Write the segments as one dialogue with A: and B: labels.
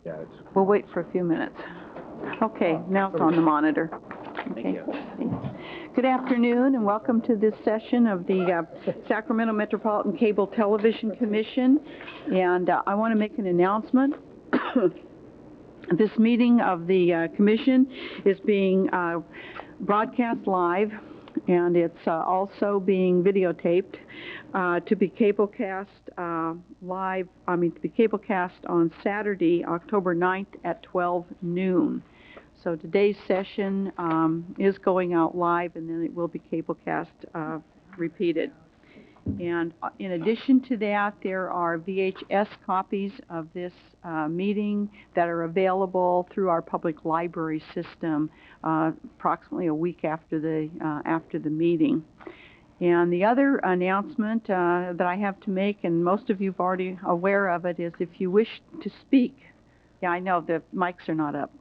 A: Yeah,
B: We'll wait for a few minutes. Okay, now it's on the monitor. Okay. Good afternoon and welcome to this session of the Sacramento Metropolitan Cable Television Commission. And I want to make an announcement. This meeting of the commission is being broadcast live, and it's also being videotaped to be cablecast to be cablecast on Saturday, October 9th at 12 noon. So today's session is going out live, and then it will be cablecast repeated. And in addition to that, there are VHS copies of this meeting that are available through our public library system approximately a week after the meeting. And the other announcement that I have to make, and most of you are already aware of it, is if you wish to speak. Yeah, I know the mics are not up.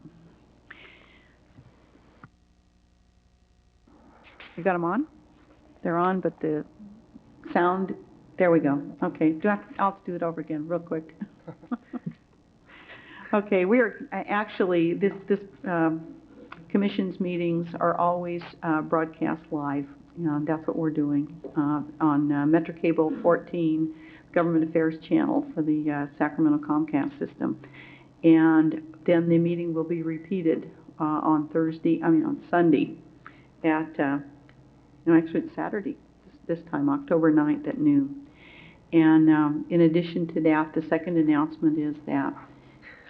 B: You got them on? They're on, but the sound, there we go. Okay, I'll do it over again real quick. Okay, we are actually, this commission's meetings are always broadcast live, and that's what we're doing on Metro Cable 14, Government Affairs channel for the Sacramento Comcast system. And then the meeting will be repeated on Sunday at, actually it's Saturday. This time, October 9th at noon. And in addition to that, the second announcement is that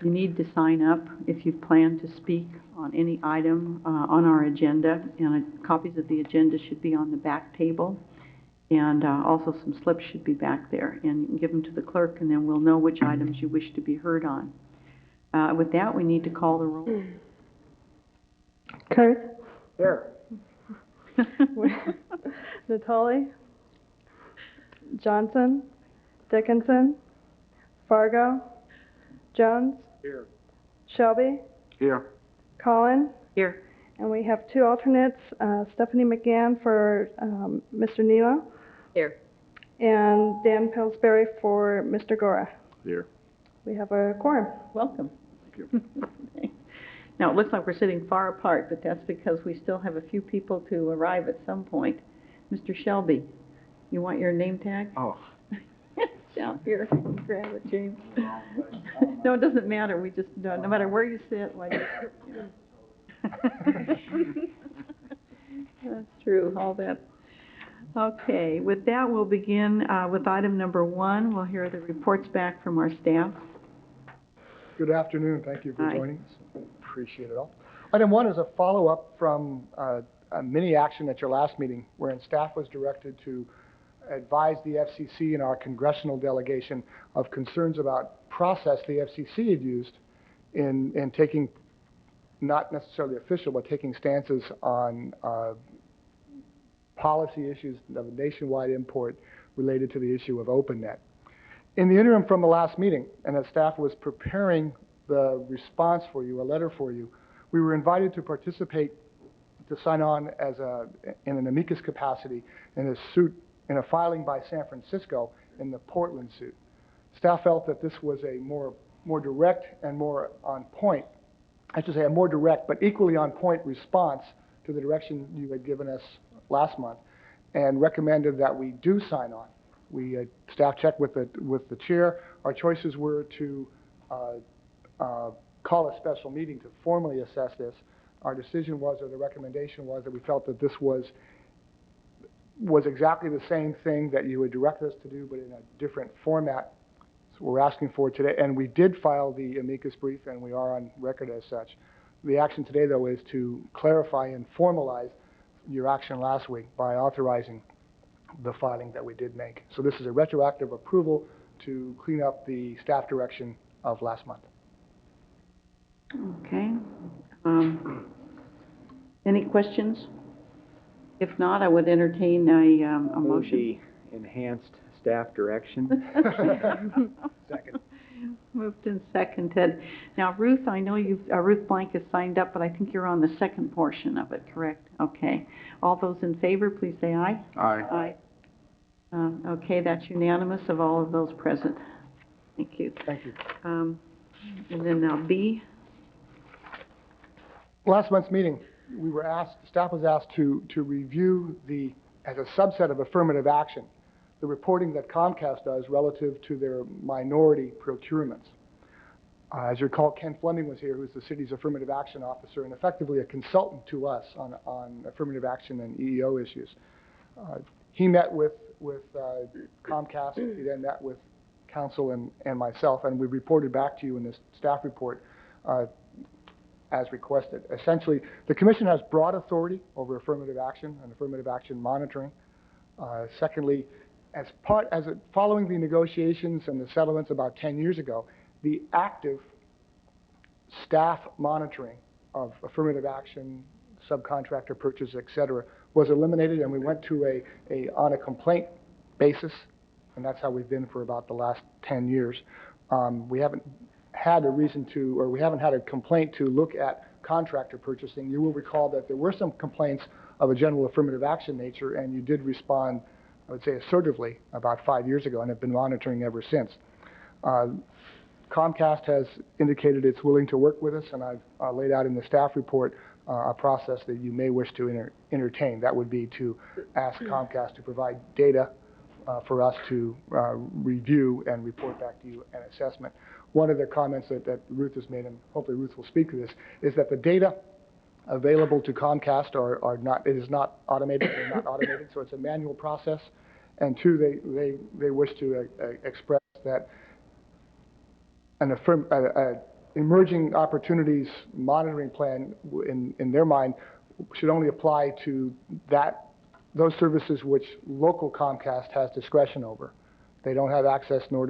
B: you need to sign up if you plan to speak on any item on our agenda, and copies of the agenda should be on the back table, and also some slips should be back there, and you can give them to the clerk, and then we'll know which items you wish to be heard on. With that, we need to call the roll.
C: Kurth?
A: Here.
C: Natali? Johnson? Dickinson? Fargo? Jones?
A: Here.
C: Shelby?
A: Here.
C: Collin?
B: Here.
C: And we have two alternates, Stephanie McGann for Mr. Neela.
B: Here.
C: And Dan Pillsbury for Mr. Gora.
A: Here.
C: We have a quorum.
B: Welcome.
A: Thank you.
B: Now, it looks like we're sitting far apart, but that's because we still have a few people to arrive at some point. Mr. Shelby, you want your name tag?
A: Oh.
B: Down here. Grab it, James. No, it doesn't matter. We just, no matter where you sit. That's true, all that. Okay, with that, we'll begin with item number 1. We'll hear the reports back from our staff.
D: Good afternoon. Thank you for joining us. Appreciate it all. Item 1 is a follow-up from a mini action at your last meeting, wherein staff was directed to advise the FCC and our congressional delegation of concerns about process the FCC had used in taking, not necessarily official, but taking stances on policy issues of nationwide import related to the issue of OpenNet. In the interim from the last meeting, and as staff was preparing the response for you, a letter for you, we were invited to participate, to sign on as in an amicus capacity in a filing by San Francisco in the Portland suit. Staff felt that this was a more direct and more on point, I should say a more direct but equally on point response to the direction you had given us last month, and recommended that we do sign on. We staff checked with the chair. Our choices were to call a special meeting to formally assess this. Our decision was, or the recommendation was, that we felt that this was exactly the same thing that you had directed us to do, but in a different format. So we're asking for today, and we did file the amicus brief, and we are on record as such. The action today, though, is to clarify and formalize your action last week by authorizing the filing that we did make. So this is a retroactive approval to clean up the staff direction of last month.
B: Okay. Any questions? If not, I would entertain a motion.
A: The enhanced staff direction.
D: Second.
B: Moved and seconded. Now, Ruth, I know Ruth Blank has signed up, but I think you're on the second portion of it, correct? Okay. All those in favor, please say aye.
A: Aye.
B: Aye. Okay, that's unanimous of all of those present. Thank you.
D: Thank you.
B: And then B,
D: Last month's meeting, staff was asked to review as a subset of affirmative action, the reporting that Comcast does relative to their minority procurements. As you recall, Ken Fleming was here, who's the city's affirmative action officer and effectively a consultant to us on affirmative action and EEO issues. He met with Comcast. He then met with council and myself, and we reported back to you in this staff report as requested. Essentially, the commission has broad authority over affirmative action and affirmative action monitoring. Secondly, following the negotiations and the settlements about 10 years ago, the active staff monitoring of affirmative action, subcontractor purchase, et cetera, was eliminated, and we went to on a complaint basis, and that's how we've been for about the last 10 years. We haven't had a complaint to look at contractor purchasing. You will recall that there were some complaints of a general affirmative action nature, and you did respond, I would say, assertively about 5 years ago, and have been monitoring ever since. Comcast has indicated it's willing to work with us, and I've laid out in the staff report a process that you may wish to entertain. That would be to ask Comcast to provide data for us to review and report back to you an assessment. One of the comments that Ruth has made, and hopefully Ruth will speak to this, is that the data available to Comcast it is not automated. They're not automated, so it's a manual process. And two, they wish to express that an emerging opportunities monitoring plan in their mind should only apply to those services which local Comcast has discretion over. They don't have access, nor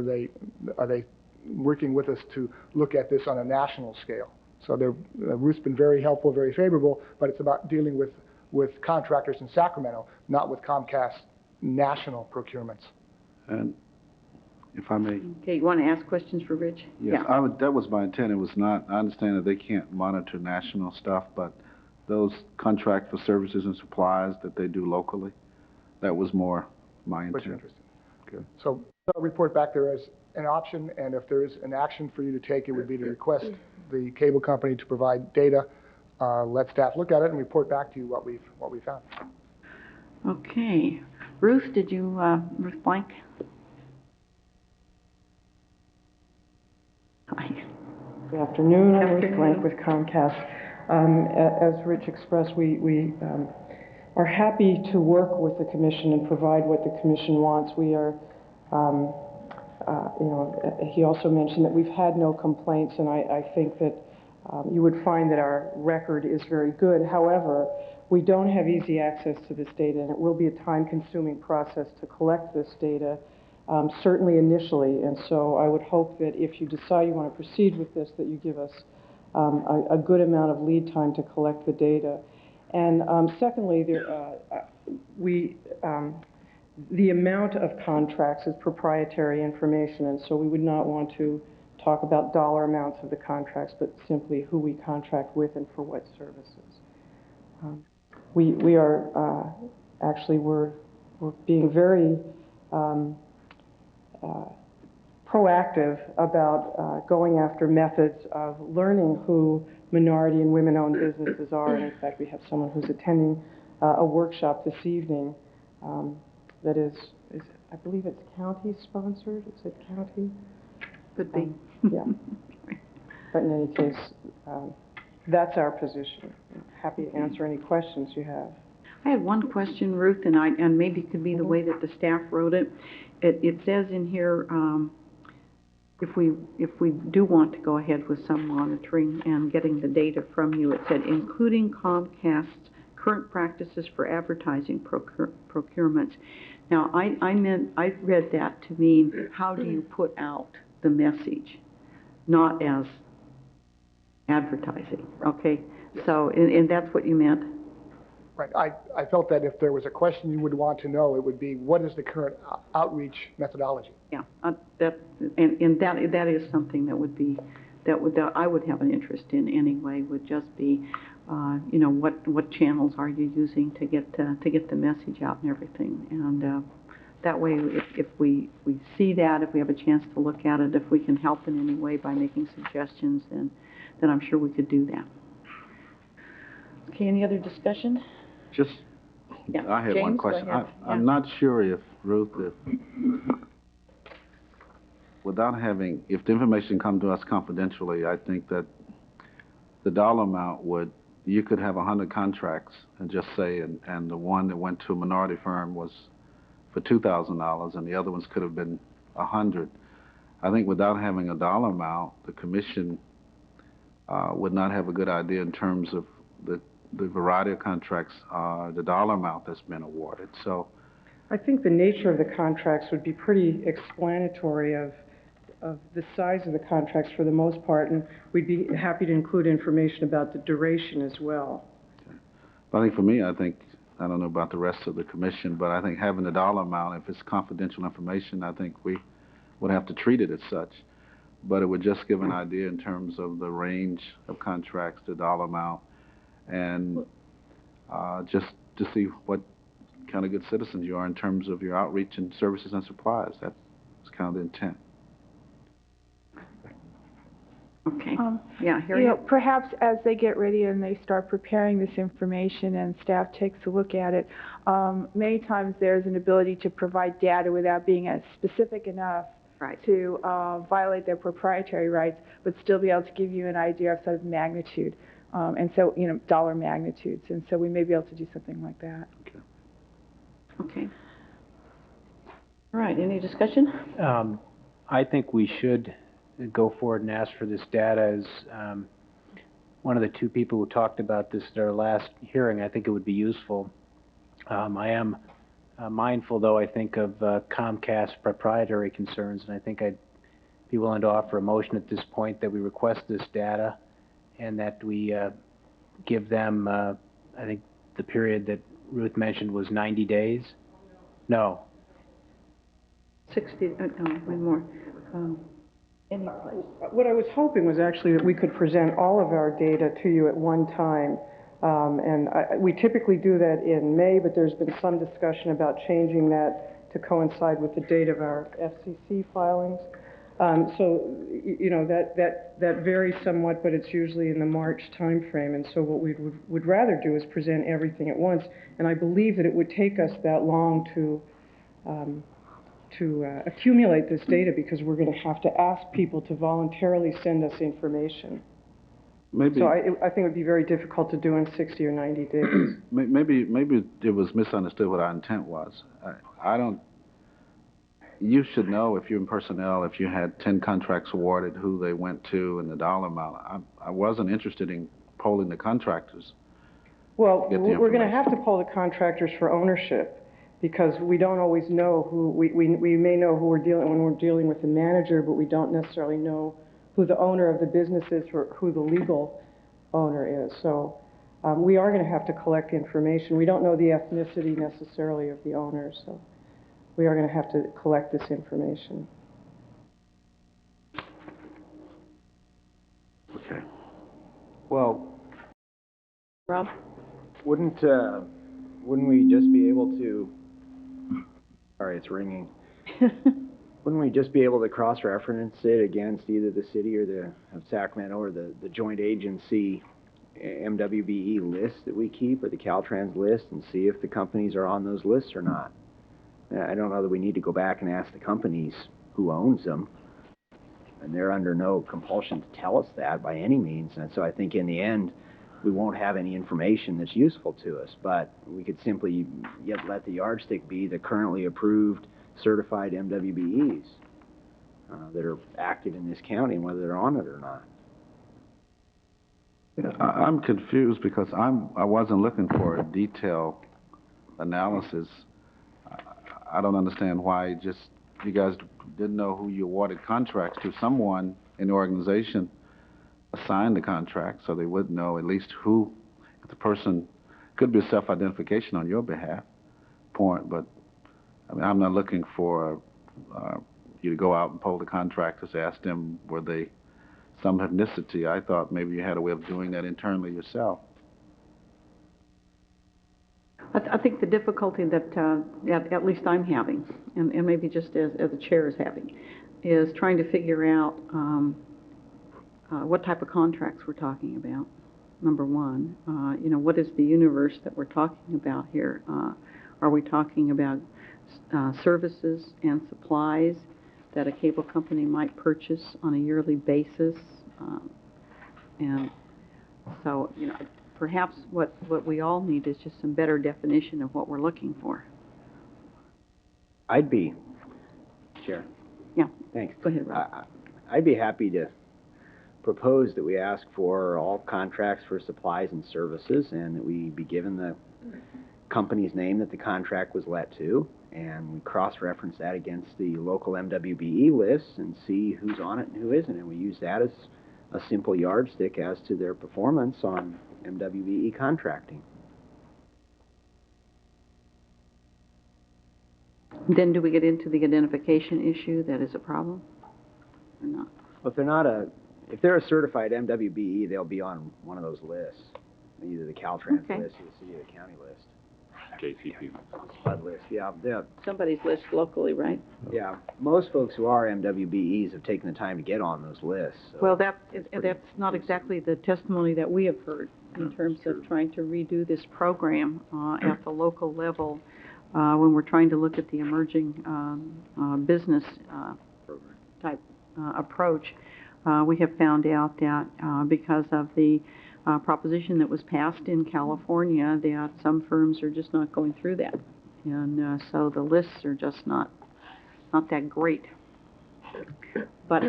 D: are they working with us to look at this on a national scale. So Ruth's been very helpful, very favorable, but it's about dealing with contractors in Sacramento, not with Comcast national procurements.
E: And if I may.
B: okay, you want to ask questions for Rich?
E: Yes,
B: Yeah.
E: that was my intent. It was not, I understand that they can't monitor national stuff, but those contract for services and supplies that they do locally, that was more my intent.
D: What you're interested in. Good. So I'll report back there as an option, and if there is an action for you to take, it would be to request the cable company to provide data, let staff look at it, and report back to you what we found.
B: Okay. Ruth, Ruth Blank? Hi.
F: Good afternoon. I'm Ruth Blank with Comcast. As Rich expressed, we are happy to work with the commission and provide what the commission wants. We are, he also mentioned that we've had no complaints, and I think that you would find that our record is very good. However, we don't have easy access to this data, and it will be a time-consuming process to collect this data. Certainly initially, and so I would hope that if you decide you want to proceed with this, that you give us a good amount of lead time to collect the data. And secondly, the amount of contracts is proprietary information, and so we would not want to talk about dollar amounts of the contracts, but simply who we contract with and for what services. We are actually we're being very proactive about going after methods of learning who minority and women-owned businesses are. And in fact, we have someone who's attending a workshop this evening that is I believe it's county-sponsored. Is it county?
B: Could be.
F: Yeah. But in any case, that's our position. Happy to answer any questions you have.
B: I had one question, Ruth, and maybe it could be the way that the staff wrote it. It says in here, if we do want to go ahead with some monitoring and getting the data from you, it said including Comcast's current practices for advertising procurements. Now, I read that to mean how do you put out the message, not as advertising. Okay, so and that's what you meant.
D: Right. I felt that if there was a question you would want to know, it would be, what is the current outreach methodology?
B: Yeah, that is something that I would have an interest in anyway. Would just be, what channels are you using to get the message out and everything, and that way, if we see that, if we have a chance to look at it, if we can help in any way by making suggestions, then I'm sure we could do that. Okay, any other discussion?
E: Just,
B: Yeah,
E: I had one
B: James, go
E: question.
B: ahead.
E: I'm not sure if, Ruth, if the information come to us confidentially, I think that the dollar amount you could have 100 contracts and just say, and the one that went to a minority firm was for $2,000 and the other ones could have been 100. I think without having a dollar amount, the commission would not have a good idea in terms of the variety of contracts, the dollar amount that's been awarded. So
F: I think the nature of the contracts would be pretty explanatory of the size of the contracts for the most part, and we'd be happy to include information about the duration as well.
E: but I think for me, I don't know about the rest of the commission, but I think having the dollar amount, if it's confidential information, I think we would have to treat it as such. But it would just give an idea in terms of the range of contracts, the dollar amount, and just to see what kind of good citizens you are in terms of your outreach and services and supplies. That's kind of the intent.
B: Okay, yeah,
G: You know,
B: Harriet?
G: perhaps as they get ready and they start preparing this information and staff takes a look at it, many times there's an ability to provide data without being as specific enough
B: Right.
G: to violate their proprietary rights, but still be able to give you an idea of sort of magnitude, and so, you know, dollar magnitudes. And so we may be able to do something like that.
B: Okay. All right, any discussion?
H: I think we should go forward and ask for this data. As one of the two people who talked about this at our last hearing, I think it would be useful. I am mindful, though, I think of Comcast proprietary concerns, and I think I'd be willing to offer a motion at this point that we request this data and that we give them, I think the period that Ruth mentioned was 90 days. No.
B: 60, no, one more. Any place.
F: What I was hoping was actually that we could present all of our data to you at one time. We typically do that in May, but there's been some discussion about changing that to coincide with the date of our FCC filings. So, you know, that varies somewhat, but it's usually in the March timeframe. And so what we would rather do is present everything at once. And I believe that it would take us that long to accumulate this data because we're going to have to ask people to voluntarily send us information.
E: Maybe,
F: So I think it would be very difficult to do in 60 or 90 days.
E: maybe it was misunderstood what our intent was. You should know if you're in personnel, if you had 10 contracts awarded, who they went to and the dollar amount. I wasn't interested in polling the contractors.
F: Well, we're going to have to poll the contractors for ownership because we don't always know who, we may know who we're dealing when we're dealing with the manager, but we don't necessarily know who the owner of the business is or who the legal owner is. So we are going to have to collect information. We don't know the ethnicity necessarily of the owner, so we are going to have to collect this information.
E: Okay.
A: Well,
B: Rob?
A: wouldn't we just be able to, sorry, it's ringing. Wouldn't we just be able to cross-reference it against either the city or the of Sacramento or the joint agency MWBE list that we keep or the Caltrans list and see if the companies are on those lists or not? I don't know that we need to go back and ask the companies who owns them, and they're under no compulsion to tell us that by any means. And so I think in the end, we won't have any information that's useful to us, but we could simply let the yardstick be the currently approved certified MWBEs that are active in this county and whether they're on it or not.
E: Yeah, I'm confused because I wasn't looking for a detailed analysis. I don't understand why you guys didn't know who you awarded contracts to. Someone in the organization assigned the contract, so they would know at least who, if the person could be a self-identification on your behalf point, but I mean, I'm not looking for you to go out and poll the contractors, ask them were they some ethnicity. I thought maybe you had a way of doing that internally yourself.
B: I think the difficulty that at least I'm having, and maybe just as the chair is having, is trying to figure out what type of contracts we're talking about. Number one, what is the universe that we're talking about here? Are we talking about services and supplies that a cable company might purchase on a yearly basis? And so, perhaps what we all need is just some better definition of what we're looking for.
A: Chair.
B: Yeah.
A: Thanks.
B: Go ahead, Rob.
A: I'd be happy to propose that we ask for all contracts for supplies and services, and that we be given the company's name that the contract was let to, and we cross-reference that against the local MWBE lists and see who's on it and who isn't, and we use that as a simple yardstick as to their performance on MWBE contracting.
B: Then do we get into the identification issue that is a problem or not?
A: Well, if they're a certified MWBE, they'll be on one of those lists, either the Caltrans
B: Okay.
A: list or the City of the County list.
E: JCP.
A: SPUD list, yeah.
B: Somebody's list locally, right?
A: Yeah, most folks who are MWBEs have taken the time to get on those lists. So
B: Well, that's not exactly the testimony that we have heard in terms of trying to redo this program at the local level when we're trying to look at the emerging business type approach. We have found out that because of the proposition that was passed in California, that some firms are just not going through that, and so the lists are just not that great. But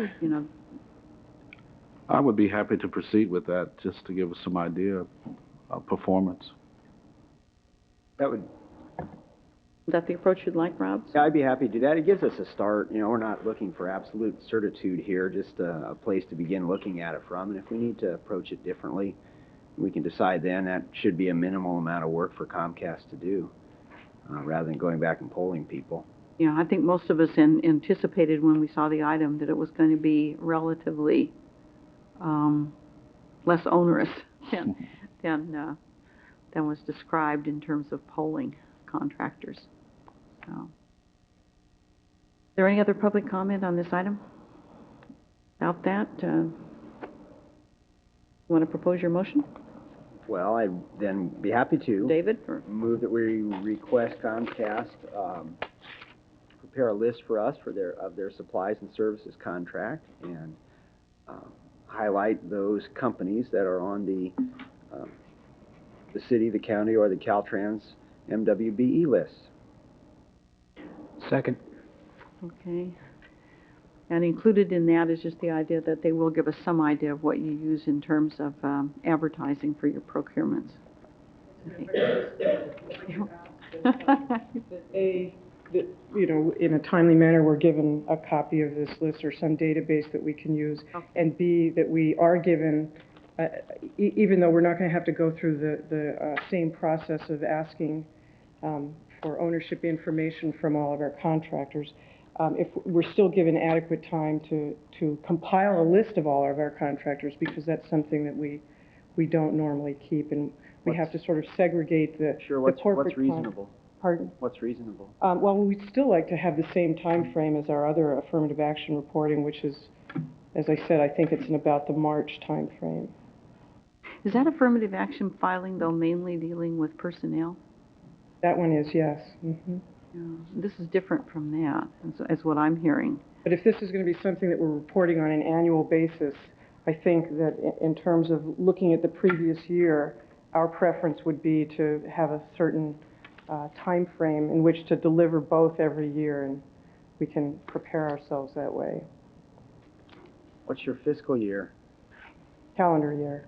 E: I would be happy to proceed with that, just to give us some idea of performance.
B: Is that the approach you'd like, Rob?
A: Yeah, I'd be happy to do that. It gives us a start. We're not looking for absolute certitude here, just a place to begin looking at it from. And if we need to approach it differently, we can decide then. That should be a minimal amount of work for Comcast to do, rather than going back and polling people.
B: Yeah, I think most of us anticipated when we saw the item that it was going to be relatively less onerous than was described in terms of polling contractors. So, is there any other public comment on this item? About that, you want to propose your motion?
A: Well, I'd then be happy to.
B: David? Or?
A: Move that we request Comcast prepare a list for us of their supplies and services contract, and highlight those companies that are on the city, the county, or the Caltrans MWBE list.
H: Second.
B: Okay. And included in that is just the idea that they will give us some idea of what you use in terms of advertising for your procurements.
F: In a timely manner, we're given a copy of this list or some database that we can use,
B: okay.
F: And B, that we are given, even though we're not going to have to go through the same process of asking for ownership information from all of our contractors, if we're still given adequate time to compile a list of all of our contractors, because that's something that we don't normally keep, and we have to sort of segregate the corporate.
A: What's reasonable?
F: Pardon?
A: What's reasonable?
F: Well, we'd still like to have the same time frame as our other affirmative action reporting, which is, as I said, I think it's in about the March time frame.
B: Is that affirmative action filing, though, mainly dealing with personnel?
F: That one is, yes. Mm-hmm.
B: Yeah. This is different from that, as what I'm hearing.
F: But if this is going to be something that we're reporting on an annual basis, I think that in terms of looking at the previous year, our preference would be to have a certain time frame in which to deliver both every year, and we can prepare ourselves that way.
A: What's your fiscal year?
F: Calendar year.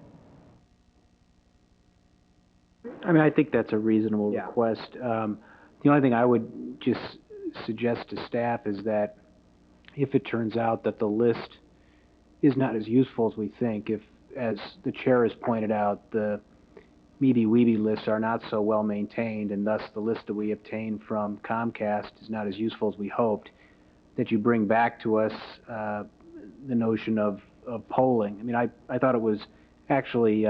H: I mean, I think that's a reasonable request. The only thing I would just suggest to staff is that if it turns out that the list is not as useful as we think, if, as the chair has pointed out, the Meeby-Weeby lists are not so well maintained, and thus the list that we obtain from Comcast is not as useful as we hoped, that you bring back to us the notion of polling. I mean, I thought it was actually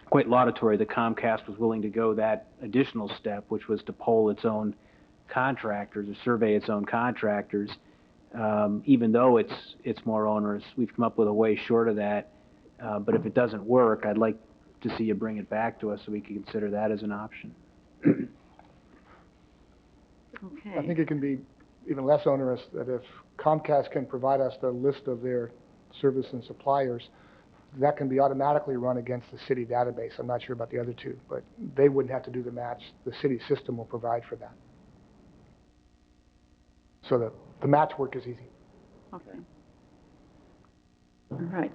H: quite laudatory that Comcast was willing to go that additional step, which was to poll its own contractors or survey its own contractors. Even though it's more onerous, we've come up with a way short of that. But if it doesn't work, I'd like to see you bring it back to us so we can consider that as an option.
B: Okay.
D: I think it can be even less onerous that if Comcast can provide us the list of their service and suppliers, that can be automatically run against the city database. I'm not sure about the other two, but they wouldn't have to do the match. The city system will provide for that. So the match work is easy.
B: Okay. All right.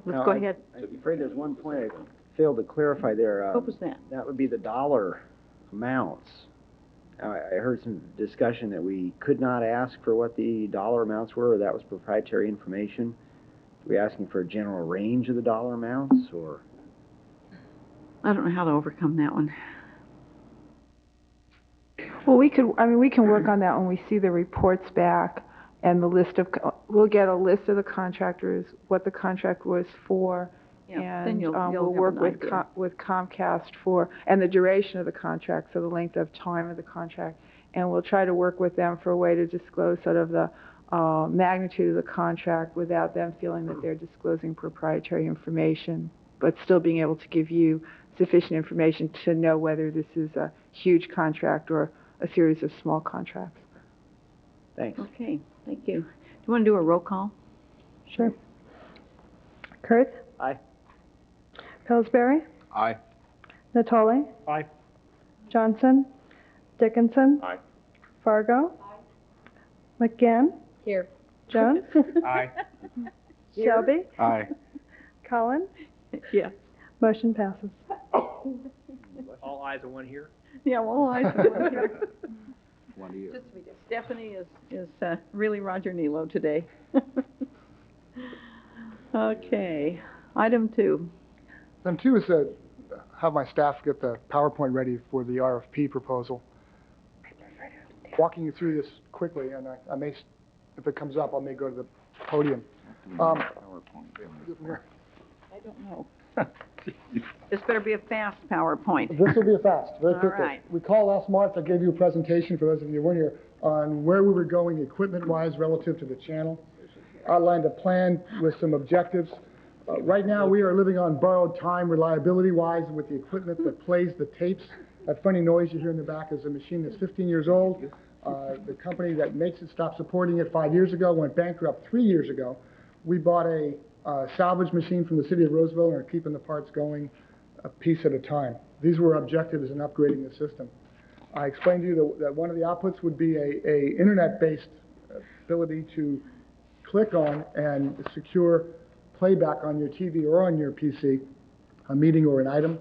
B: Let's
A: Now,
B: go ahead.
A: I'm afraid there's one point I failed to clarify there.
B: What was that?
A: That would be the dollar amounts. I heard some discussion that we could not ask for what the dollar amounts were, or that was proprietary information. Are we asking for a general range of the dollar amounts, or?
B: I don't know how to overcome that one.
G: Well, we can work on that when we see the reports back and the list of, we'll get a list of the contractors, what the contract was for,
B: Yeah, then
G: and
B: you'll
G: we'll
B: have
G: work
B: an
G: with
B: idea.
G: with Comcast for, and the duration of the contract, so the length of time of the contract, and we'll try to work with them for a way to disclose sort of the magnitude of the contract without them feeling that they're disclosing proprietary information, but still being able to give you sufficient information to know whether this is a huge contract or a series of small contracts.
A: Thanks.
B: Okay, thank you. Do you want to do a roll call?
C: Sure. Kurth?
A: Aye.
C: Pillsbury?
E: Aye.
C: Natoli?
H: Aye.
C: Johnson? Dickinson?
E: Aye.
C: Fargo? McGann?
B: Here.
C: Jones?
H: Aye.
C: Shelby?
E: Aye.
C: Cullen?
B: Yeah.
C: Motion passes.
H: All ayes and one here?
B: Yeah, well, I
E: One to you.
B: Stephanie is really Roger Nilo today. Okay, item 2.
D: Item 2 is to have my staff get the PowerPoint ready for the RFP proposal. Walking you through this quickly, and I may, if it comes up, I may go to the podium.
B: I don't know. This better be a fast PowerPoint.
D: This will be a fast, very
B: All
D: quickly.
B: right.
D: Recall last March I gave you a presentation, for those of you who weren't here, on where we were going equipment-wise relative to the channel. Outlined a plan with some objectives. Right now we are living on borrowed time reliability-wise with the equipment that plays the tapes. That funny noise you hear in the back is a machine that's 15 years old. The company that makes it stopped supporting it 5 years ago, went bankrupt 3 years ago. We bought a salvage machine from the city of Roseville and are keeping the parts going a piece at a time. These were objectives in upgrading the system. I explained to you that one of the outputs would be a internet-based ability to click on and secure playback on your TV or on your PC, a meeting or an item.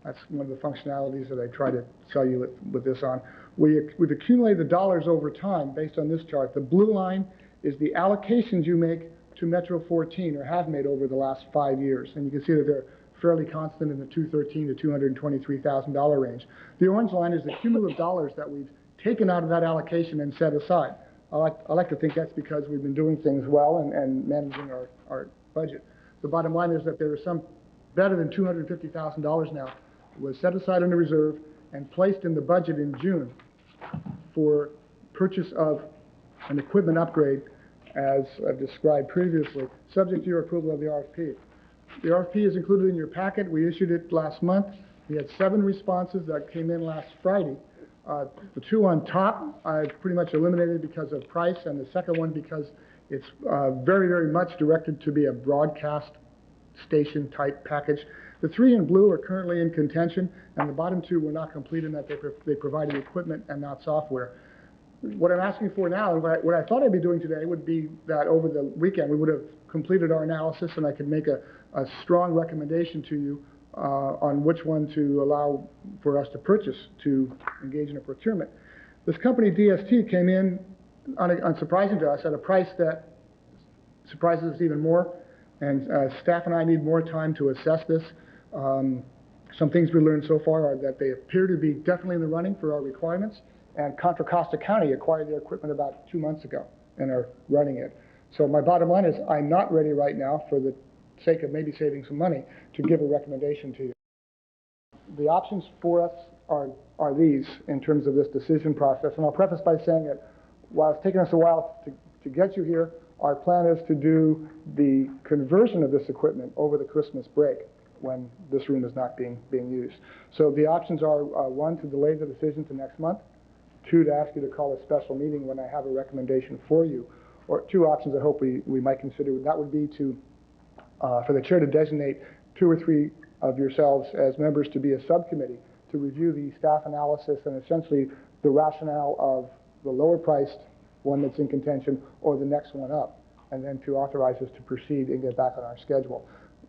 D: That's one of the functionalities that I try to sell you with this on. We've accumulated the dollars over time based on this chart. The blue line is the allocations you make to Metro 14 or have made over the last 5 years. And you can see that they're fairly constant in the $213,000 to $223,000 range. The orange line is the cumulative dollars that we've taken out of that allocation and set aside. I like to think that's because we've been doing things well and managing our budget. The bottom line is that there is some better than $250,000 now was set aside in the reserve and placed in the budget in June for purchase of an equipment upgrade, as I've described previously, subject to your approval of the RFP. The RFP is included in your packet. We issued it last month. We had 7 responses that came in last Friday. The 2 on top I've pretty much eliminated because of price, and the second one because it's very, very much directed to be a broadcast station type package. The 3 in blue are currently in contention, and the bottom 2 were not complete in that they provided equipment and not software. What I'm asking for now, and what I thought I'd be doing today would be that over the weekend we would have completed our analysis and I could make a strong recommendation to you on which one to allow for us to purchase to engage in a procurement. This company DST came in unsurprising to us at a price that surprises us even more, and staff and I need more time to assess this. Some things we learned so far are that they appear to be definitely in the running for our requirements, and Contra Costa County acquired their equipment about 2 months ago and are running it. So my bottom line is I'm not ready right now for the sake of maybe saving some money, to give a recommendation to you. The options for us are these in terms of this decision process. And I'll preface by saying that while it's taken us a while to get you here, our plan is to do the conversion of this equipment over the Christmas break when this room is not being used. So the options are, one, to delay the decision to next month, two, to ask you to call a special meeting when I have a recommendation for you, or two options I hope we might consider. That would be to, for the chair to designate 2 or 3 of yourselves as members to be a subcommittee to review the staff analysis and essentially the rationale of the lower priced one that's in contention or the next one up, and then to authorize us to proceed and get back on our schedule.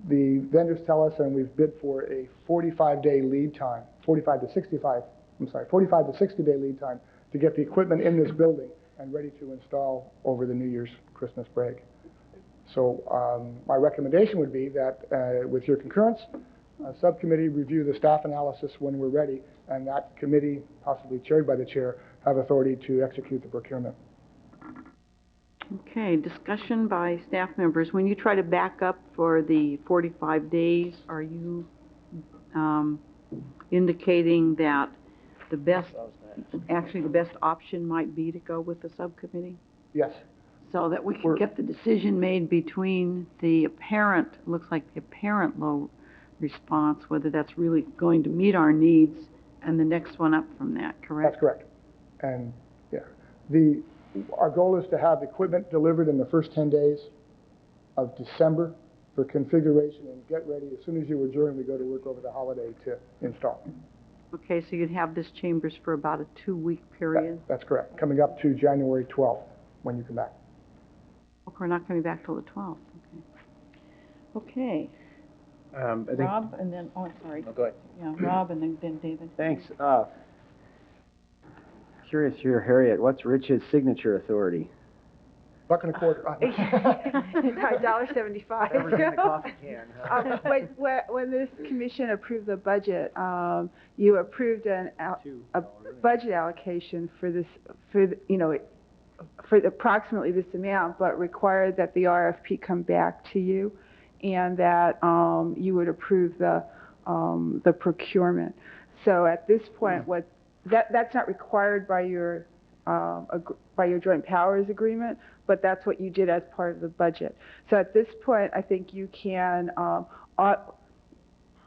D: The vendors tell us, and we've bid for a 45-day lead time, 45 to 60-day lead time to get the equipment in this building and ready to install over the New Year's Christmas break. So my recommendation would be that with your concurrence, a subcommittee review the staff analysis when we're ready, and that committee, possibly chaired by the chair, have authority to execute the procurement.
B: Okay, discussion by staff members. When you try to back up for the 45 days, are you indicating that the best option might be to go with the subcommittee?
D: Yes.
B: So that we can get the decision made between the apparent, looks like the apparent low response, whether that's really going to meet our needs, and the next one up from that, correct?
D: That's correct. And yeah, our goal is to have equipment delivered in the first 10 days of December for configuration and get ready. As soon as you adjourn, we go to work over the holiday to install.
B: Okay, so you'd have this chambers for about a 2-week period?
D: That's correct. Coming up to January 12th when you come back.
B: Okay, we're not coming back till the 12th. Okay. Okay. Rob, and then, oh, sorry.
A: No, go ahead.
B: Yeah, Rob, and then David.
A: Thanks. Curious here, Harriet, what's Rich's signature authority?
D: $1.25.
G: $1.75.
A: Whatever's in the coffee can, huh?
G: When this commission approved the budget, you approved a budget allocation for this, for approximately this amount, but required that the RFP come back to you, and that you would approve the procurement. So at this point, that's not required by your joint powers agreement, but that's what you did as part of the budget. So at this point, I think you can, I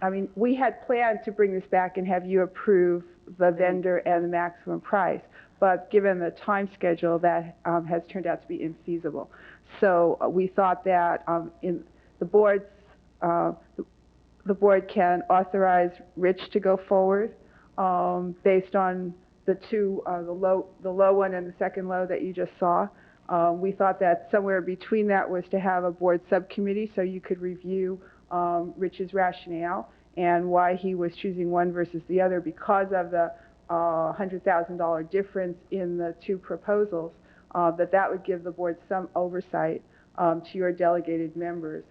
G: mean, we had planned to bring this back and have you approve the vendor and the maximum price, but given the time schedule, that has turned out to be infeasible. So we thought that in the board can authorize Rich to go forward based on the two, the low one and the second low that you just saw. We thought that somewhere between that was to have a board subcommittee so you could review Rich's rationale and why he was choosing one versus the other because of the $100,000 difference in the two proposals, that would give the board some oversight to your delegated members.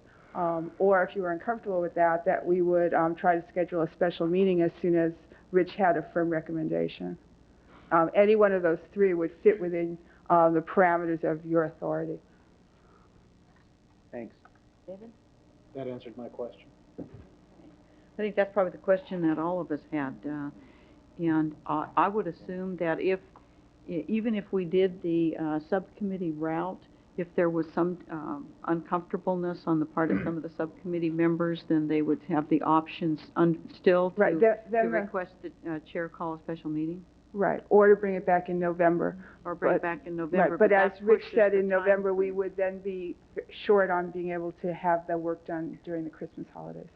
G: Or if you were uncomfortable with that, that we would try to schedule a special meeting as soon as Rich had a firm recommendation. Any one of those three would fit within the parameters of your authority.
A: Thanks.
B: David?
H: That answered my question.
B: I think that's probably the question that all of us had. And I would assume that even if we did the subcommittee route, if there was some uncomfortableness on the part of some of the subcommittee members, then they would have the options still to,
G: Right.
B: to request the chair call a special meeting?
G: Right, or to bring it back in November.
B: Or bring it back in November.
G: Right, but as Rich said, in November, we would then be short on being able to have the work done during the Christmas holidays.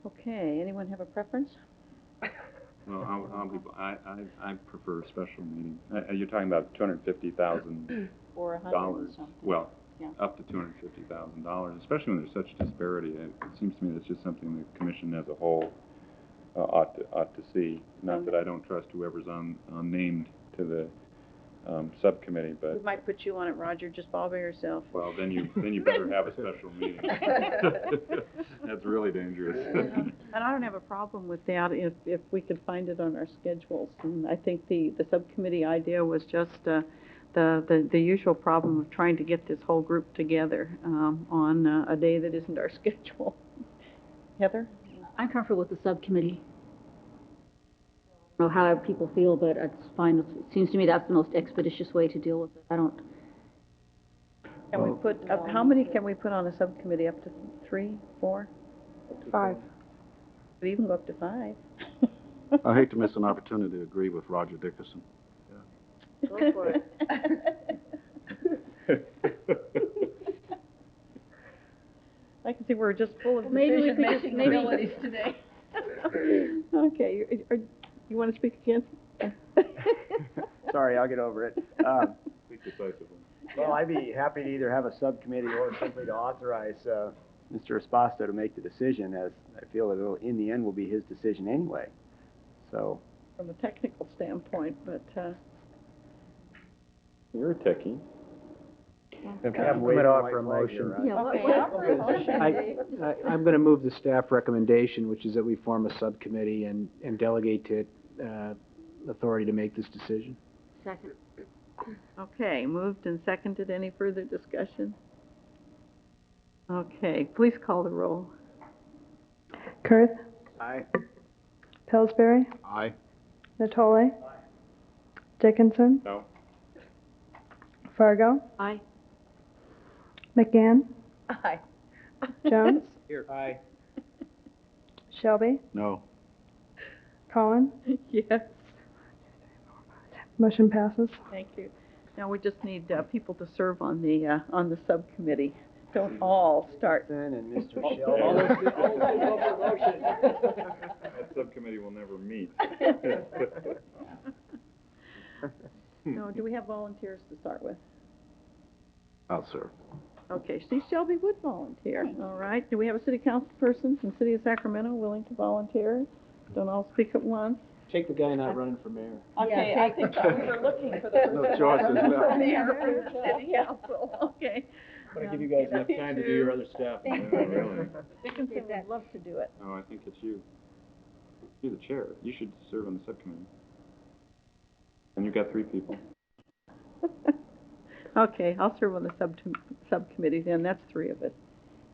B: Okay, anyone have a preference?
I: Well, I prefer a special meeting. You're talking about $250,000.
B: Or $100,000 something.
I: Well,
B: yeah.
I: Up to $250,000, especially when there's such disparity. It seems to me that's just something the commission as a whole ought to see. Not that I don't trust whoever's named to the subcommittee, but
B: We might put you on it, Roger, just all by yourself.
I: well, then you better have a special meeting. That's really dangerous.
B: And I don't have a problem with that if we could find it on our schedules. And I think the subcommittee idea was just the usual problem of trying to get this whole group together on a day that isn't our schedule. Heather?
J: I'm comfortable with the subcommittee. I don't know how people feel, but it's fine. It seems to me that's the most expeditious way to deal with it. I don't.
B: Can we put, how many can we put on a subcommittee? Up to 3, 4?
C: 5.
B: Could even go up to 5.
E: I hate to miss an opportunity to agree with Roger Dickerson.
B: Go for it. I can see we're just full of decision-making abilities today. Okay, you want to speak again?
A: Sorry, I'll get over it.
I: Speak decisively.
A: Well, I'd be happy to either have a subcommittee or simply to authorize Mr. Esposito to make the decision, as I feel that it'll, in the end, will be his decision anyway. So.
B: From a technical standpoint, but.
I: You're a techie.
H: I'm going to offer a motion. I'm going to move the staff recommendation, which is that we form a subcommittee and delegate to it authority to make this decision.
J: Second.
B: Okay, moved and seconded. Any further discussion? Okay, please call the roll.
C: Kurth?
A: Aye.
C: Pillsbury?
E: Aye.
C: Natoli? Dickinson?
I: No.
C: Fargo?
J: Aye.
C: McGann?
B: Aye.
C: Jones?
A: Here. Aye.
C: Shelby?
E: No.
C: Collin?
B: Yes.
C: Motion passes.
B: Thank you. Now we just need people to serve on the subcommittee. Don't all start.
A: And Mr. Shelby.
I: That subcommittee will never meet.
B: No, do we have volunteers to start with?
E: I'll serve.
B: Okay, see, Shelby would volunteer. All right. Do we have a city council person from the city of Sacramento willing to volunteer? Don't all speak at once.
H: Take the guy not running for mayor.
B: Okay, I think we were looking for the
E: No choices left.
B: city council. Okay.
H: Want to give you guys enough time to do your other stuff.
I: Yeah, really.
B: Dickinson would love to do it.
I: No, I think it's you. You're the chair. You should serve on the subcommittee. And you've got 3 people.
B: Okay, I'll serve on the subcommittee then. That's 3 of us.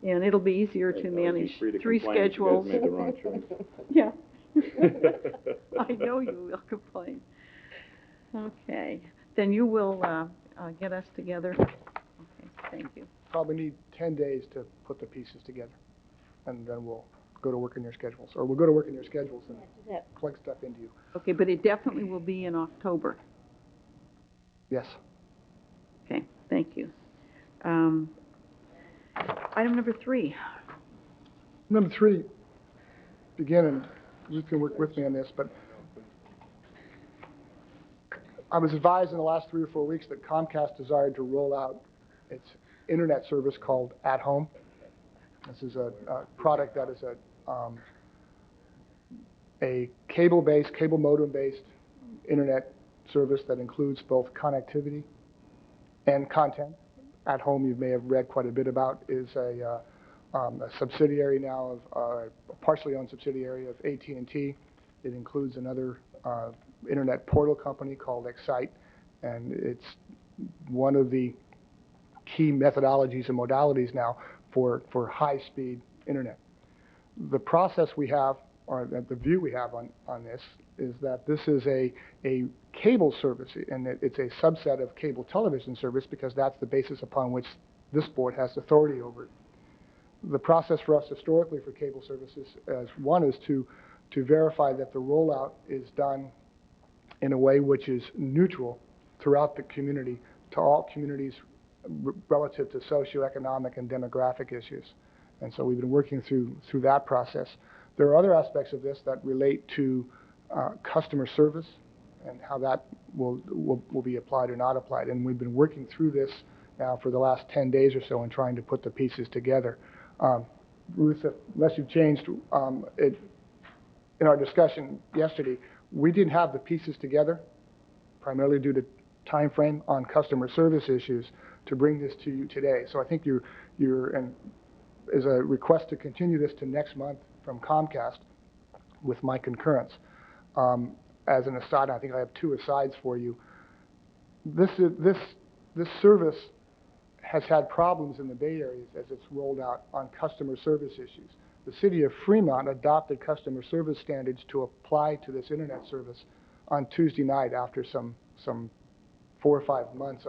B: And it'll be easier to manage 3 schedules.
I: You guys made the wrong choice.
B: Yeah. I know you will complain. Okay, then you will get us together. Okay, thank you.
D: Probably need 10 days to put the pieces together, and then we'll go to work in your schedules, or we'll go to work in your schedules and collect stuff into you.
B: Okay, but it definitely will be in October.
D: Yes.
B: Okay, thank you. Item number 3.
D: Number 3, again, and you can work with me on this, but I was advised in the last 3 or 4 weeks that Comcast desired to roll out its internet service called At Home. This is a product that is a cable-based, cable modem-based internet service that includes both connectivity and content. At Home, you may have read quite a bit about, is a subsidiary now of, a partially owned subsidiary of AT&T. It includes another internet portal company called Excite, and it's one of the key methodologies and modalities now for high-speed internet. The process we have, or the view we have on this, is that this is a cable service, and it's a subset of cable television service because that's the basis upon which this board has authority over it. The process for us historically for cable services, as one, is to verify that the rollout is done in a way which is neutral throughout the community to all communities relative to socioeconomic and demographic issues. And so we've been working through that process. There are other aspects of this that relate to customer service and how that will be applied or not applied. And we've been working through this now for the last 10 days or so and trying to put the pieces together. Ruth, unless you've changed it, in our discussion yesterday, we didn't have the pieces together, primarily due to time frame on customer service issues, to bring this to you today. So I think is a request to continue this to next month from Comcast with my concurrence. As an aside, I think I have 2 asides for you. this service has had problems in the Bay Area as it's rolled out on customer service issues. The city of Fremont adopted customer service standards to apply to this internet service on Tuesday night after some 4 or 5 months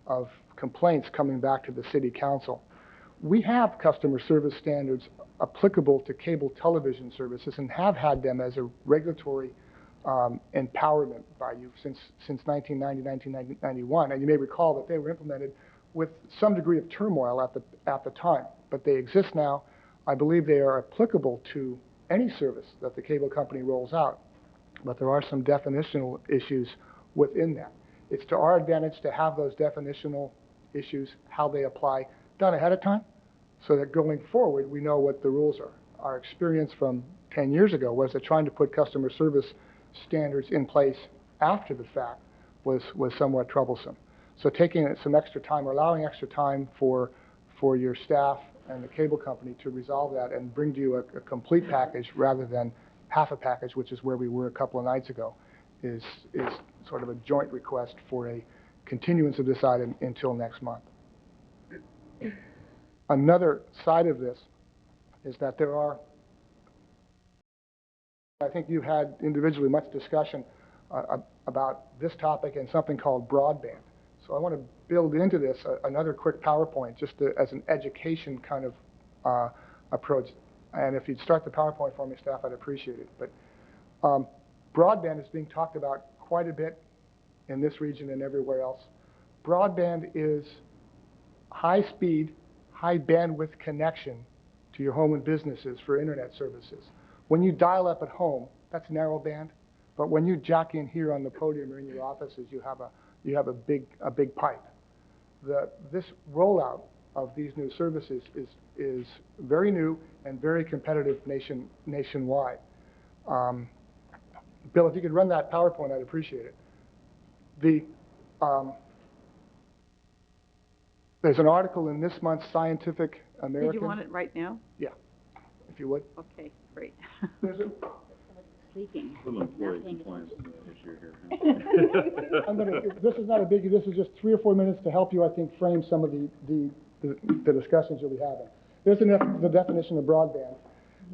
D: of complaints coming back to the city council. We have customer service standards applicable to cable television services and have had them as a regulatory empowerment by you since 1990, 1991. And you may recall that they were implemented with some degree of turmoil at the time, but they exist now. I believe they are applicable to any service that the cable company rolls out, but there are some definitional issues within that. It's to our advantage to have those definitional issues, how they apply, done ahead of time, so that going forward we know what the rules are. Our experience from 10 years ago was that trying to put customer service standards in place after the fact was somewhat troublesome. So taking some extra time or allowing extra time for your staff and the cable company to resolve that and bring to you a complete package rather than half a package, which is where we were a couple of nights ago, is sort of a joint request for a continuance of this item until next month. Another side of this is that there are, I think you've had individually much discussion about this topic and something called broadband. So I want to build into this another quick PowerPoint just as an education kind of approach. And if you'd start the PowerPoint for me, staff, I'd appreciate it. But broadband is being talked about quite a bit in this region and everywhere else. Broadband is high-speed, high-bandwidth connection to your home and businesses for internet services. When you dial up at home, that's narrowband. But when you jack in here on the podium or in your offices, you have a big pipe. This rollout of these new services is very new and very competitive nationwide. Bill, if you could run that PowerPoint, I'd appreciate it. There's an article in this month's Scientific American.
B: Did you want it right now?
D: Yeah, if you would.
B: Okay, great.
D: There's a,
J: Sleeping.
I: Little employee
J: Not paying
I: compliance
J: attention.
I: issue here.
D: this is not a biggie. This is just 3 or 4 minutes to help you, I think, frame some of the discussions you'll be having. There's the definition of broadband.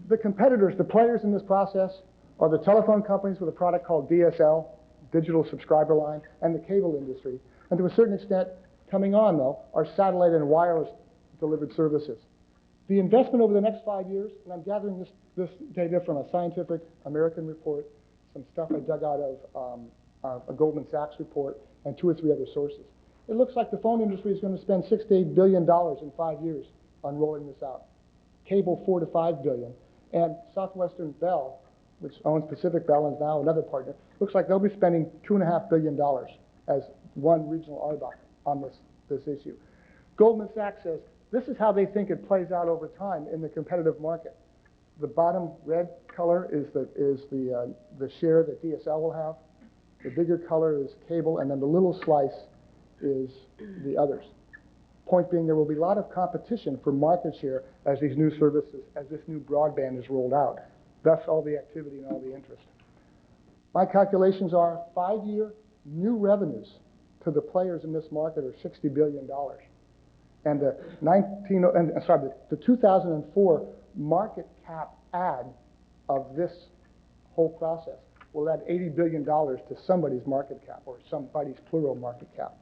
D: The competitors, the players in this process, are the telephone companies with a product called DSL, digital subscriber line, and the cable industry. And to a certain extent, coming on, though, are satellite and wireless delivered services. The investment over the next 5 years, and I'm gathering this data from a Scientific American report, some stuff I dug out of a Goldman Sachs report, and 2 or 3 other sources. It looks like the phone industry is going to spend $6 to $8 billion in 5 years on rolling this out. Cable, $4 to $5 billion. And Southwestern Bell, which owns Pacific Bell and is now another partner, looks like they'll be spending $2.5 billion as one regional RDOC on this issue. Goldman Sachs says this is how they think it plays out over time in the competitive market. The bottom red color is the share that DSL will have. The bigger color is cable, and then the little slice is the others. Point being, there will be a lot of competition for market share as these new services, as this new broadband is rolled out. Thus, all the activity and all the interest. My calculations are 5-year new revenues to the players in this market are $60 billion. And the 2004 market cap add of this whole process will add $80 billion to somebody's market cap, or somebody's plural market cap.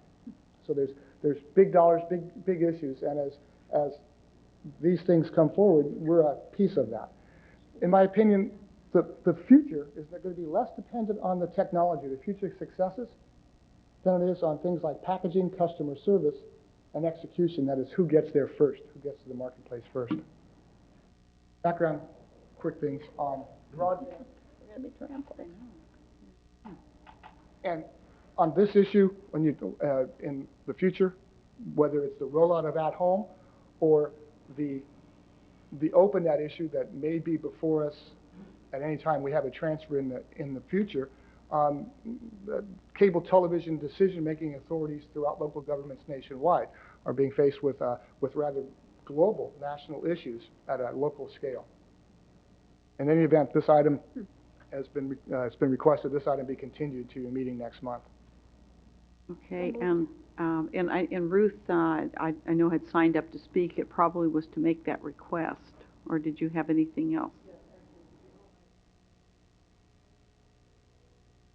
D: So there's big dollars, big issues, and as these things come forward, we're a piece of that. In my opinion, the future is going to be less dependent on the technology, the future successes, than it is on things like packaging, customer service, and execution. That is, who gets there first, who gets to the marketplace first. Background, quick things on broadband. And on this issue, when you in the future, whether it's the rollout of at home or the OpenNet issue that may be before us at any time we have a transfer in the future, the cable television decision-making authorities throughout local governments nationwide are being faced with rather global national issues at a local scale. In any event, this item has been it's been requested this item be continued to your meeting next month.
B: Okay, and Ruth, I know had signed up to speak. It probably was to make that request, or did you have anything else?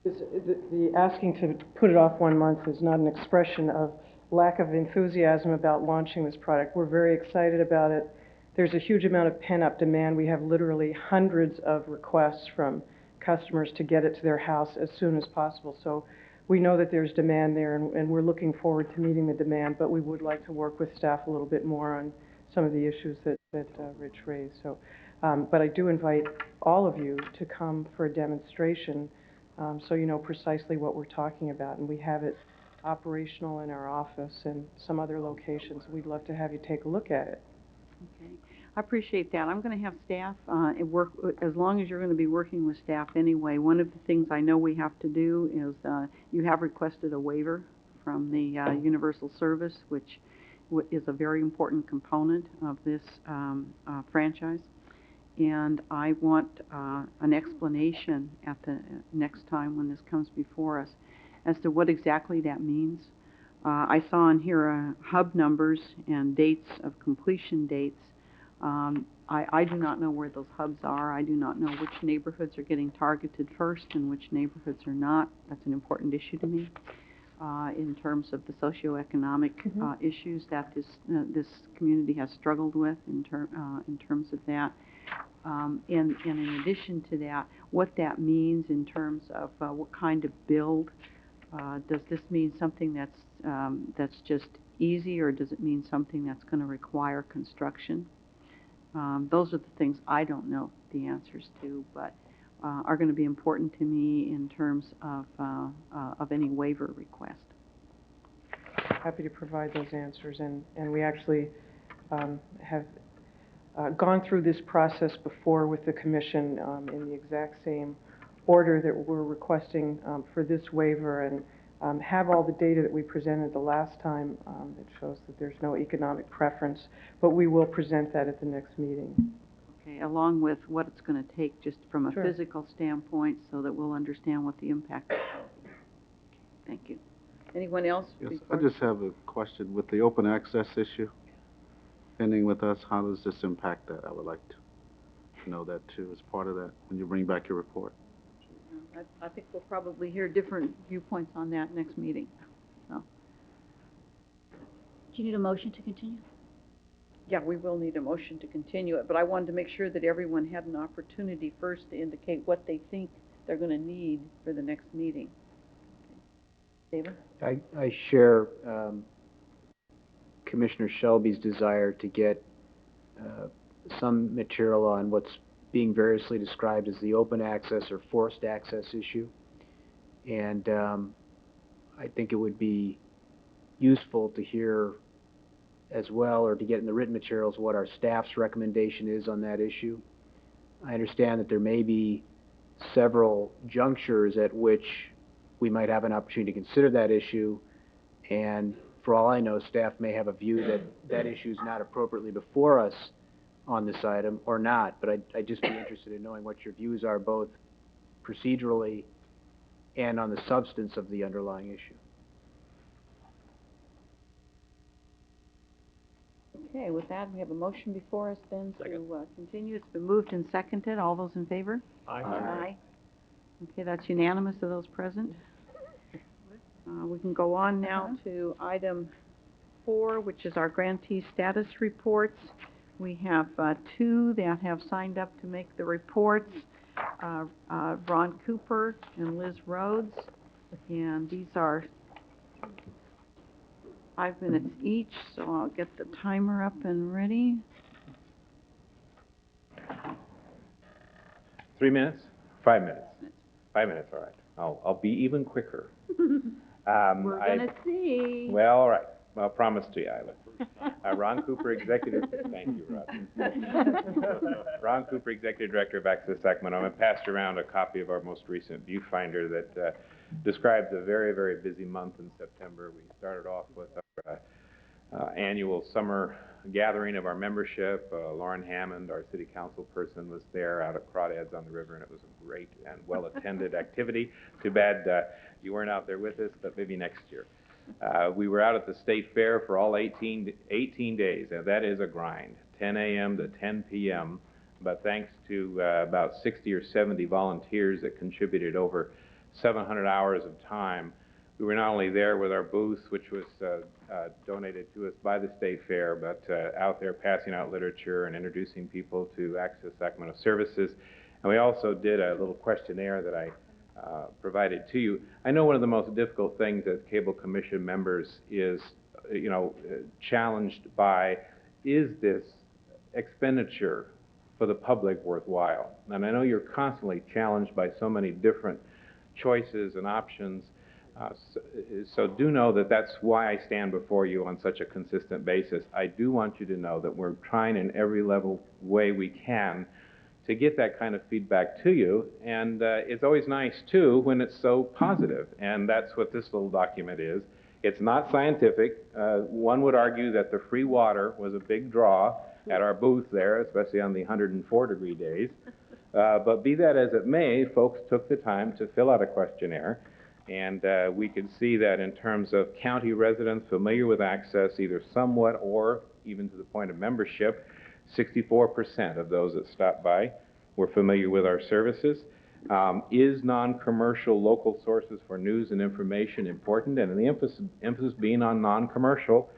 F: The asking to put it off 1 month is not an expression of lack of enthusiasm about launching this product. We're very excited about it. There's a huge amount of pent-up demand. We have literally hundreds of requests from customers to get it to their house as soon as possible. So we know that there's demand there, and we're looking forward to meeting the demand, but we would like to work with staff a little bit more on some of the issues that Rich raised. So, but I do invite all of you to come for a demonstration so you know precisely what we're talking about. And we have it operational in our office and some other locations. We'd love to have you take a look at it.
B: Okay, I appreciate that. I'm going to have staff work, as long as you're going to be working with staff anyway. One of the things I know we have to do is you have requested a waiver from the Universal Service, which is a very important component of this franchise. And I want an explanation at the next time when this comes before us as to what exactly that means. I saw on here hub numbers and dates of completion dates. I do not know where those hubs are. I do not know which neighborhoods are getting targeted first and which neighborhoods are not. That's an important issue to me in terms of the socioeconomic issues that this community has struggled with in terms of that. And in addition to that, what that means in terms of what kind of build. Does this mean something that's just easy, or does it mean something that's going to require construction? Those are the things I don't know the answers to, but are going to be important to me in terms of any waiver request.
F: Happy to provide those answers, and we actually have gone through this process before with the Commission in the exact same order that we're requesting for this waiver, and have all the data that we presented the last time that shows that there's no economic preference, but we will present that at the next meeting.
B: Okay, along with what it's going to take just from a physical standpoint so that we'll understand what the impact is. Thank you. Anyone else?
E: Yes, I just have a question. With the open access issue pending with us, how does this impact that? I would like to know that too as part of that when you bring back your report.
B: I think we'll probably hear different viewpoints on that next meeting. So.
J: Do you need a motion to continue?
B: Yeah, we will need a motion to continue it, but I wanted to make sure that everyone had an opportunity first to indicate what they think they're going to need for the next meeting. Okay. David?
H: I share Commissioner Shelby's desire to get some material on what's being variously described as the open access or forced access issue. And I think it would be useful to hear as well, or to get in the written materials, what our staff's recommendation is on that issue. I understand that there may be several junctures at which we might have an opportunity to consider that issue, and for all I know, staff may have a view that that issue is not appropriately before us on this item or not, but I'd just be interested in knowing what your views are, both procedurally and on the substance of the underlying issue.
B: Okay, with that, we have a motion before us then to continue. It's been moved and seconded. All those in favor?
H: Aye.
B: Aye. Okay, that's unanimous of those present. We can go on now to item 4, which is our grantee status reports. We have 2 that have signed up to make the reports, Ron Cooper and Liz Rhodes, and these are 5 minutes each, so I'll get the timer up and ready.
K: 3 minutes? 5 minutes. 5 minutes, all right. I'll be even quicker.
B: We're gonna see.
K: Well, all right. I'll promise to you, Isla. Ron Cooper, Executive. Thank you, Rob. Ron Cooper, Executive Director of Access Sacramento. I'm going to pass around a copy of our most recent viewfinder that describes a very, very busy month in September. We started off with our annual summer gathering of our membership. Lauren Hammond, our city council person, was there out at Crawdads on the River, and it was a great and well-attended activity. Too bad you weren't out there with us, but maybe next year. We were out at the state fair for all 18 days, and that is a grind, 10 a.m. to 10 p.m. But thanks to about 60 or 70 volunteers that contributed over 700 hours of time, we were not only there with our booth, which was donated to us by the state fair, but out there passing out literature and introducing people to Access Sacramento services. And we also did a little questionnaire that I provided to you. I know one of the most difficult things as Cable Commission members is, challenged by, is this expenditure for the public worthwhile? And I know you're constantly challenged by so many different choices and options. So do know that that's why I stand before you on such a consistent basis. I do want you to know that we're trying in every way we can to get that kind of feedback to you, and it's always nice too when it's so positive, and that's what this little document is. It's not scientific. One would argue that the free water was a big draw at our booth there, especially on the 104-degree days. But be that as it may, folks took the time to fill out a questionnaire, and we could see that in terms of county residents familiar with Access, either somewhat or even to the point of membership, 64% of those that stopped by were familiar with our services. Is non-commercial local sources for news and information important? And the emphasis being on non-commercial,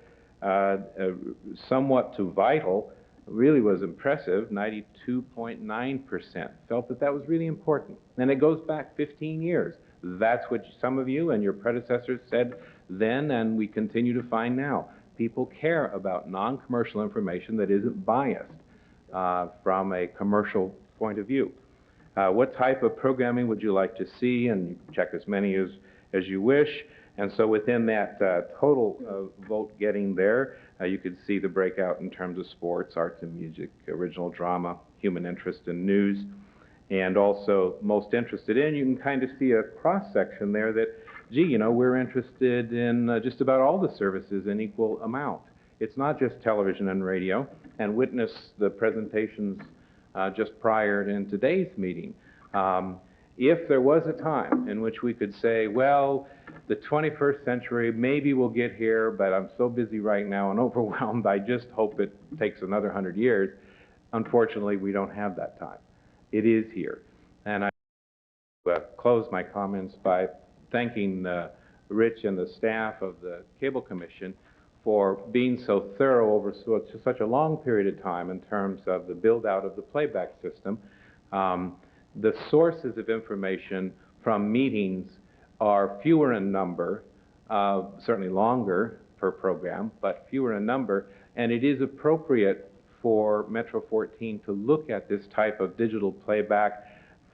K: somewhat to vital, really was impressive. 92.9% felt that that was really important. And it goes back 15 years. That's what some of you and your predecessors said then, and we continue to find now. People care about non-commercial information that isn't biased from a commercial point of view. What type of programming would you like to see? And you can check as many as you wish. And so within that total vote getting there, you could see the breakout in terms of sports, arts and music, original drama, human interest and news, and also most interested in. You can kind of see a cross-section there that, gee, we're interested in just about all the services in equal amount. It's not just television and radio, and witness the presentations just prior to in today's meeting. If there was a time in which we could say, well, the 21st century, maybe we'll get here, but I'm so busy right now and overwhelmed, I just hope it takes another 100 years. Unfortunately, we don't have that time. It is here. And I close my comments by thanking Rich and the staff of the Cable Commission for being so thorough over such a long period of time in terms of the build-out of the playback system. The sources of information from meetings are fewer in number, certainly longer per program, but fewer in number, and it is appropriate for Metro 14 to look at this type of digital playback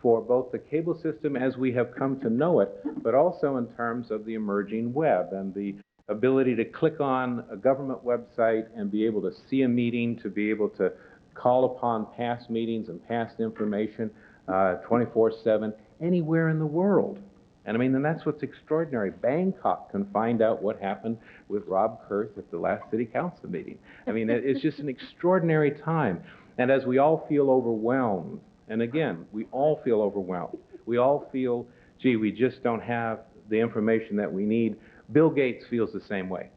K: for both the cable system as we have come to know it, but also in terms of the emerging web and the ability to click on a government website and be able to see a meeting, to be able to call upon past meetings and past information 24/7 anywhere in the world. And I mean, and that's what's extraordinary. Bangkok can find out what happened with Rob Kurth at the last city council meeting. I mean, it's just an extraordinary time. And as we all feel overwhelmed, and again, we all feel overwhelmed. We all feel, gee, we just don't have the information that we need. Bill Gates feels the same way.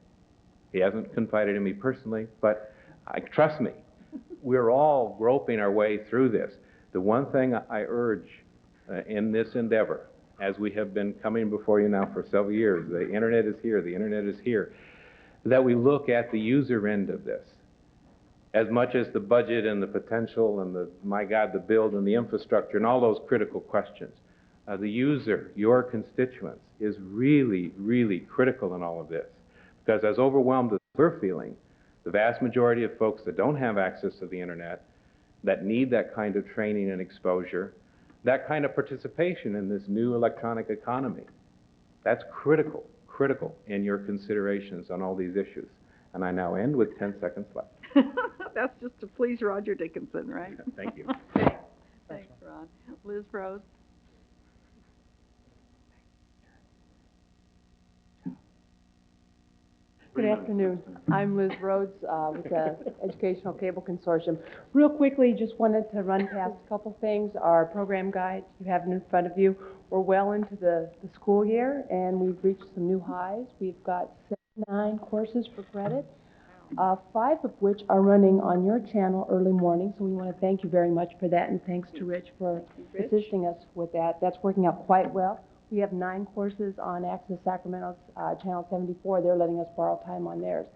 K: He hasn't confided in me personally, but trust me, we're all groping our way through this. The one thing I urge in this endeavor, as we have been coming before you now for several years, the internet is here, the internet is here, that we look at the user end of this. As much as the budget and the potential and the, my God, the build and the infrastructure and all those critical questions, the user, your constituents, is really, really critical in all of this. Because as overwhelmed as we're feeling, the vast majority of folks that don't have access to the internet, that need that kind of training and exposure, that kind of participation in this new electronic economy, that's critical, critical in your considerations on all these issues. And I now end with 10 seconds left.
B: That's just to please Roger Dickinson, right?
K: Thank you.
B: Thanks, Ron. Liz Rose.
L: Good afternoon. I'm Liz Rhodes with the Educational Cable Consortium. Real quickly, just wanted to run past a couple things. Our program guide you have in front of you. We're well into the school year, and we've reached some new highs. We've got 79 courses for credit, 5 of which are running on your channel early morning, so we want to thank you very much for that, and thanks to Rich for assisting us with that. That's working out quite well. We have 9 courses on Access Sacramento's Channel 74. They're letting us borrow time on theirs.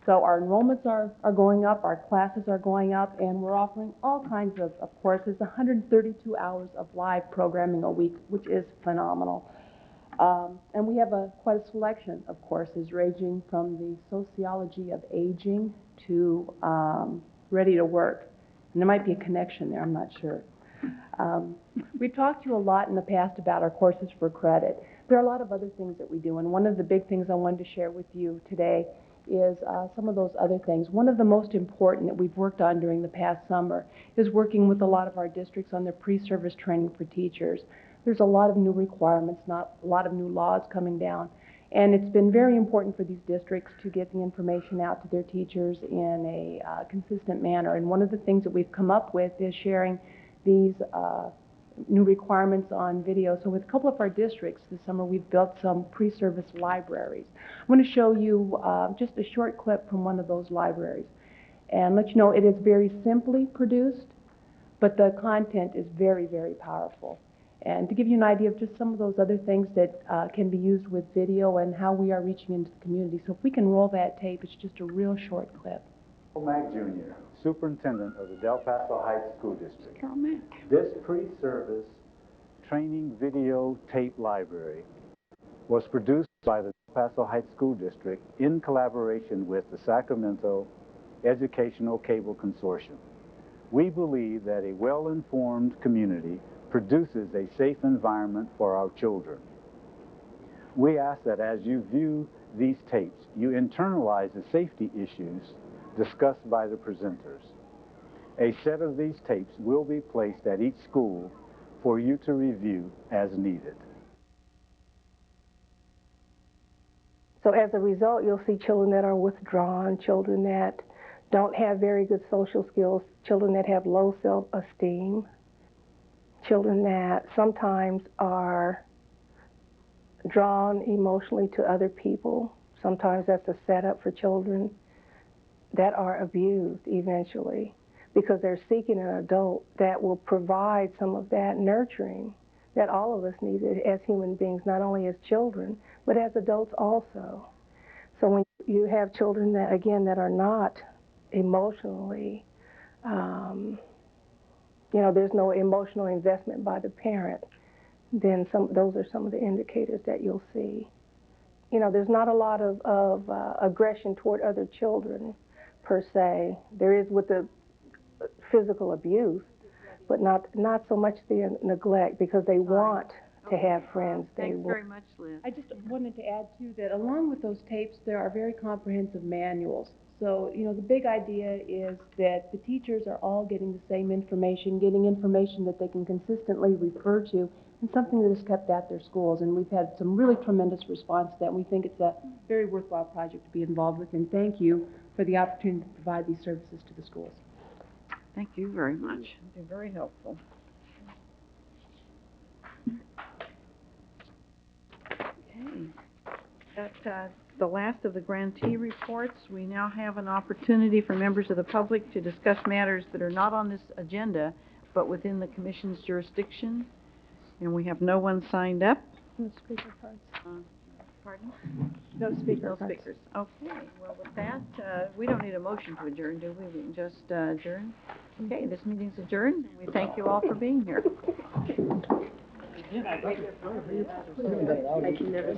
L: So our enrollments are going up, our classes are going up, and we're offering all kinds of courses, 132 hours of live programming a week, which is phenomenal. And we have quite a selection of courses ranging from the sociology of aging to ready to work. And there might be a connection there, I'm not sure. We've talked to you a lot in the past about our courses for credit. There are a lot of other things that we do, and one of the big things I wanted to share with you today is some of those other things. One of the most important that we've worked on during the past summer is working with a lot of our districts on their pre-service training for teachers. There's a lot of new requirements, not a lot of new laws coming down, and it's been very important for these districts to get the information out to their teachers in a consistent manner. And one of the things that we've come up with is sharing these new requirements on video. So with a couple of our districts this summer, we've built some pre-service libraries. I'm going to show you just a short clip from one of those libraries and let you know it is very simply produced, but the content is very, very powerful. And to give you an idea of just some of those other things that can be used with video and how we are reaching into the community. So if we can roll that tape, it's just a real short clip.
M: Mack Jr., Superintendent of the Del Paso Heights School District.
B: Carl Mack.
M: This pre-service training video tape library was produced by the Del Paso Heights School District in collaboration with the Sacramento Educational Cable Consortium. We believe that a well-informed community produces a safe environment for our children. We ask that as you view these tapes, you internalize the safety issues discussed by the presenters. A set of these tapes will be placed at each school for you to review as needed.
N: So as a result, you'll see children that are withdrawn, children that don't have very good social skills, children that have low self-esteem, children that sometimes are drawn emotionally to other people. Sometimes that's a setup for children that are abused eventually because they're seeking an adult that will provide some of that nurturing that all of us need as human beings, not only as children, but as adults also. So when you have children that, again, that are not emotionally, there's no emotional investment by the parent, then those are some of the indicators that you'll see. There's not a lot of aggression toward other children per se. There is with the physical abuse, but not so much the neglect because they want to have friends.
B: Thanks very much, Liz.
L: I just wanted to add, too, that along with those tapes, there are very comprehensive manuals. So, the big idea is that the teachers are all getting the same information, getting information that they can consistently refer to, and something that is kept at their schools. And we've had some really tremendous response to that. And we think it's a very worthwhile project to be involved with. And thank you for the opportunity to provide these services to the schools.
B: Thank you very much. They're very helpful. Okay. That's the last of the grantee reports. We now have an opportunity for members of the public to discuss matters that are not on this agenda, but within the Commission's jurisdiction. And we have no one signed up.
C: No speaker cards.
B: Pardon?
C: No speaker
B: No
C: cards.
B: speakers. Okay. Well, with that, we don't need a motion to adjourn, do we? We can just adjourn. Okay, this meeting's adjourned. We thank you all for being here.
N: I can never